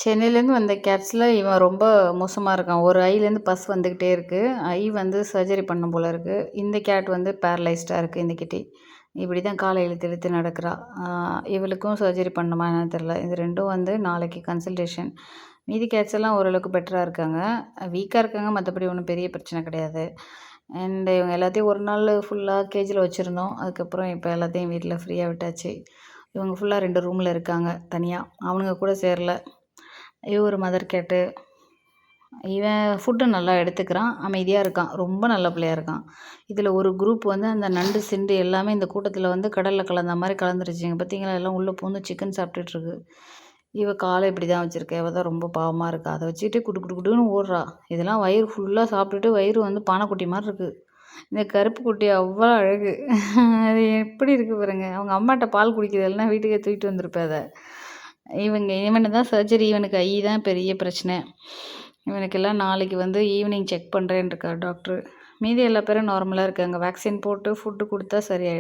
சென்னையிலேருந்து வந்த கேட்ஸில் இவன் ரொம்ப மோசமா இருக்கான். ஒரு ஐலேருந்து பஸ் வந்துக்கிட்டே இருக்கு. ஐ வந்து சர்ஜரி பண்ணும் போல இருக்கு. இந்த கேட் வந்து பேரலைஸ்டா இருக்கு இந்த கிட்டி. இப்படி தான் கால இழுத்து இழுத்து நடக்கிறா. இவளுக்கும் சர்ஜரி பண்ணணுமா என்னன்னு தெரியல. இது 2ம் வந்து நாளைக்கு கன்சல்டேஷன். மீதி கேட்ஸ் எல்லாம் ஓரளவுக்கு பெட்டரா இருக்காங்க. வீக்கா இருக்காங்க. மத்தபடி ஒண்ணும் பெரிய பிரச்சனை கிடையாது. இவங்க எல்லாத்தையும் ஒரு நாள் ஃபுல்லா கேஜில வச்சிருந்தோம். அதுக்கப்புறம் இப்ப எல்லாத்தையும் வீட்ல ஃப்ரீயா விட்டாச்சு. இவங்க ஃபுல்லா 2 ரூம்ல இருக்காங்க தனியா. அவனுங்க கூட சேரல. இவன் ஒரு மதர் கேட்டு. இவன் ஃபுட்டு நல்லா எடுத்துக்கிறான். அமைதியா இருக்கான். ரொம்ப நல்ல பிள்ளையா இருக்கான். இதில ஒரு குரூப் வந்து அந்த நண்டு, சிண்டு எல்லாமே இந்த கூட்டத்தில வந்து கடல்ல கலந்த மாரி கலந்துருச்சுங்க. பார்த்தீங்களா? எல்லாம் உள்ள பூந்து சிக்கன் சாப்பிட்டுட்டு இருக்கு. இவ கால இப்படி தான் வச்சிருக்கா. இவ தான் ரொம்ப பாவமா இருக்கா. அத வச்சுட்டு குடு குடு குடுன்னு ஓடுறா. இதெல்லாம் வயிறு ஃபுல்லா சாப்பிட்டுட்டு வயிறு வந்து பானைக்குட்டி மாரி இருக்கு. இந்த கருப்பு குட்டி அவ்வளோ அழகு. அது எப்படி இருக்கு பாருங்க. அவங்க அம்மாட்ட பால் குடிக்குது. இல்லன்னா வீட்டுக்கே தூக்கிட்டு வந்திருப்பேன் அத. இவன தான் சர்ஜரி. இவனுக்கு ஐ தான் பெரிய பிரச்சனை. இவனுக்கெல்லாம் நாளைக்கு வந்து ஈவினிங் செக் பண்ணுறேன்னு இருக்கார் டாக்டர். மீதி எல்லா பேரும் நார்மலா இருக்காங்க. வேக்சின் போட்டு ஃபுட்டு குடுத்தா சரியாயிடும்.